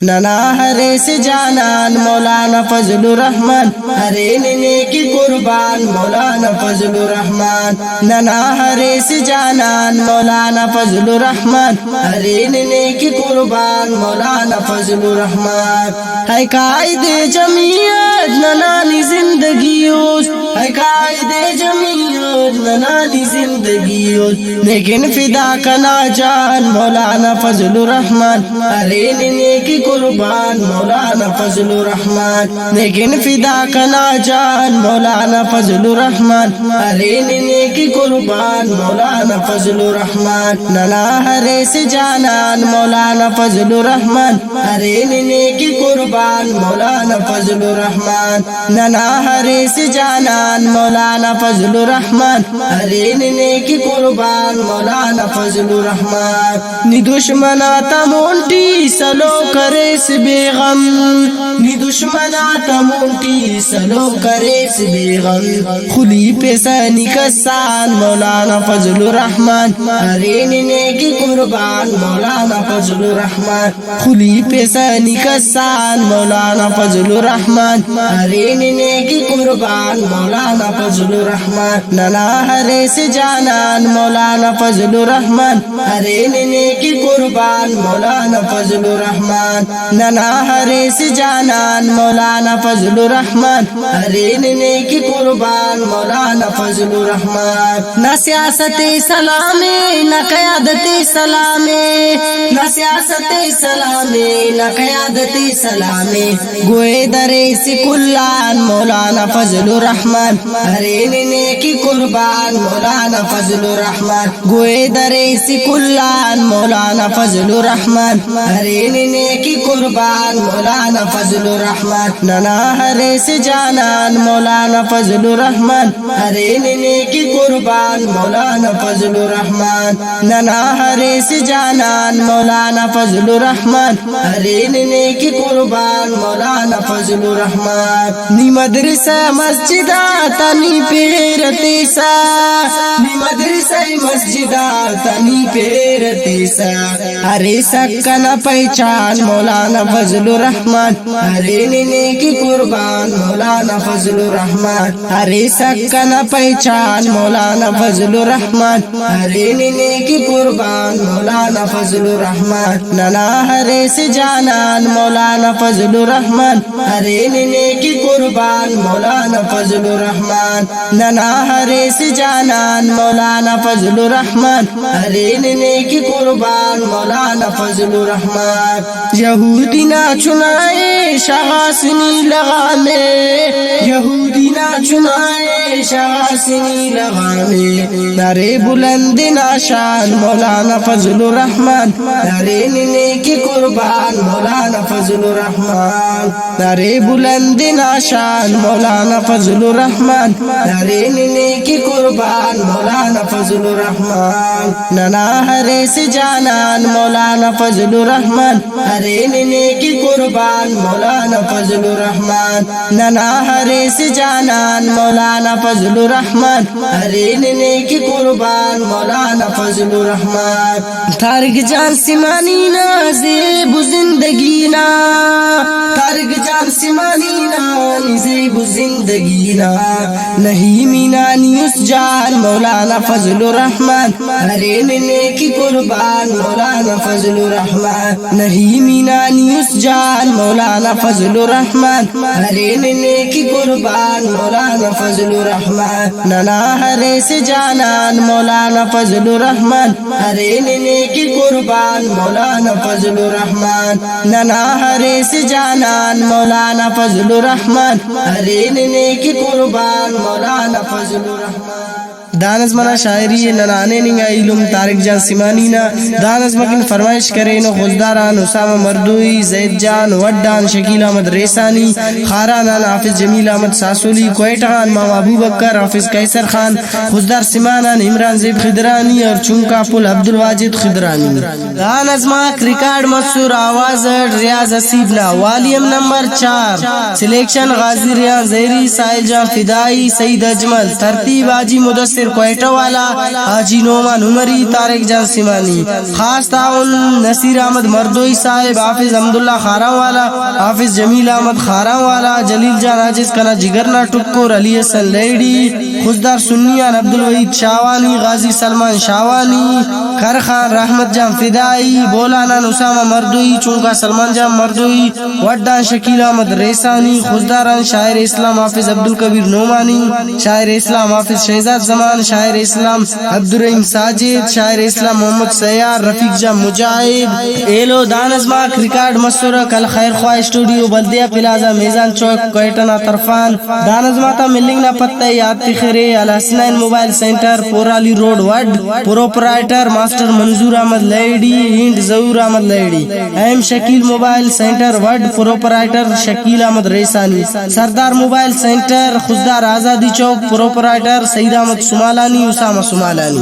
ننا ہرے سے جانان مولانا فضل الرحمن، ہرے ننے کی قربان مولانا فضل الرحمن، ننا ہرے سے جانان مولانا فضل الرحمن، ہرے ننے کی قربان مولانا فضل الرحمن۔ ہے قائد جمعیت ننانی زندگیوس، ہے قائد جمعیت ننانی زندگیوس، لیکن فدا کنا جان مولانا فضل الرحمن، ہرے ننے کی قربان مولانا فضل الرحمن، لیکن فدا کنا جان مولانا فضل الرحمن، ہرے ننے کی قربان مولانا فضل الرحمن، ننا ہرے سے جانان مولانا فضل الرحمن، ہرے ننے کی قربان مولانا فضل الرحمن، ننا ہرے سے جانان مولانا فضل الرحمن، ہرے ننے کی قربان مولانا فضل الرحمن۔ نی دشمناتا مونٹی سلو کریس بیغم، نی دشمناتا مونٹی سلو کریس بیغم، خلی پیسانی کسان مولانا فضل الرحمن، ہرے ننے کی قربان مولانا فضل الرحمن، خلی پیسانی کسان مولانا فضل الرحمن، ہرے ننے کی قربان مولانا فضل الرحمن، ننا ہرے سے جانان مولانا فضل الرحمن، ہرے ننے کی قربان مولانا فضل الرحمن، ننا ہرے سے جانان مولانا فضل الرحمن، ہرے ننے کی قربان مولانا فضل الرحمن۔ نہ سیاست سلامے نہ قیادت سلامے، نہ سیاست سلامے نہ قیادت سلامے، گوئے درے سکلان مولانا فضل الرحمن، ہرے ننے کی قربان مولانا فضل الرحمن، گوئے درے سکلان مولانا فضل الرحمن، ہرے ننے کی قربان مولانا فضل الرحمن، ننا ہرے سے جانان مولانا فضل الرحمن، ہرے ننے کی قربان مولانا فضل الرحمن، ننا ہرے سے جانان مولانا فضل الرحمن، ہرے ننے کی قربان مولانا فضل الرحمن۔ نی مدرسہ مسجدہ تنی پیرتے سا، نی مدرسہ مسجدہ تنی پیرتے سا، ہرے سکن پہچان مولانا فضل الرحمن، ہرے ننے کی قربان مولانا فضل الرحمن، ہرے سکن پہچان مولانا فضل الرحمن، ہرے ننے کی قربان مولانا فضل الرحمن، ننا ہرے سے جانان مولانا فضل الرحمن، ہرے ننے کی قربان مولانا فضل الرحمن، ننا ہرے سے جانان مولانا فضل الرحمن، ہرے ننے کی قربان مولانا فضل الرحمن۔ یہودی نہ چنائے شغاسنی لغامے، یہودی نہ چنائے شغاسنی لغامے، نرے بلند ناشان مولانا فضل الرحمن، نرے ننے کی قربان مولانا فضل الرحمن، نرے بلند ناشان مولانا فضل الرحمن، نرے ننے کی قربان مولانا فضل الرحمن، ننا ہرے سے جانان مولانا فضل الرحمن، ہرے ننے کی قربان مولانا فضل الرحمن، ننا ہرے سے جانان مولانا فضل الرحمن، ہرے ننے کی قربان مولانا فضل الرحمن۔ تارک جان سمانی نا زیب زندگی نا، تارک جان سمانی نا زیب زندگی نا، نہیں مینانی اس جان مولانا فضل الرحمن، ہرے ننے کی قربان مولانا فضل الرحمن، نہیں مینانی اس جان مولانا فضل الرحمن، ہرے ننے کی قربان مولانا فضل الرحمن، ننا ہرے سے جانان مولانا فضل الرحمن، ہرے ننے کی قربان مولانا فضل الرحمن، ننا ہرے سے جانان مولانا فضل الرحمن، ہرے ننے کی قربان مولانا فضل الرحمن۔ دانز منا شاعری ننانے ننگا علم تارک جان سیمانینا، دانز مکن فرمائش کرے نو خزداران اسامہ مردوئی، زید جان وڈان، شکیل احمد ریسانی، خارانان حافظ جمیل احمد ساسولی، کوئٹان مام ابو بکر، حافظ قیصر خان، خزدار سیمانان عمران زیب خدرانی اور چونکا پل عبدالواجد خدرانی۔ دانز ماک ریکارڈ مصور آواز ریاض حسیبنا، والیم نمبر 4، سلیکشن غازی ریان زہری، سائل جان فدائی، سعید اجمل، ترتیب حاجی مدثر کوئٹہ والا، حاجی نعمان عمری، طارق جان سیمانی، خاص تعاون نصیر احمد مردوئی صاحب، حافظ حمداللہ خاراں والا، حافظ جمیل احمد خاراں والا، جلیل جان عاجز کنا جگرنا ٹکر، علی حسن لیڈی، خزدار سنیان عبدالوحید شاوانی، غازی سلمان شاوانی، خرخان رحمت جان فدائی، بولانان اسامہ مردوئی، چونکا سلمان جان مردوئی، وڈان شکیل احمد ریسانی، خزداران شاعر اسلام حافظ عبدالکبیر نعمانی، شاعر اسلام حافظ شہزاد زمان، شاعر اسلام عبدالرحیم ساجد، شاعر اسلام محمد سیار، رفیق جان مجاہد، ایلو دانزماک ریکارڈ مسورہ کل خیر خواہ اسٹوڈیو بلدیہ پلازا میزان چوک کوئٹہ نا طرفان، دانزماتا ملنگ نا پتہ یاد تخرے Alhasnain mobile centre Porali road Wadh, proprietor master Manzoor Ahmed لیڈی، ہند ظہور احمد لیڈی، M Shakeel mobile centre Wadh, proprietor Shakeel Ahmed Raisani, Sardar mobile centre Khuzdar Azadi Chowk, proprietor Saeed Ahmed Samalani, Usama سمالانی۔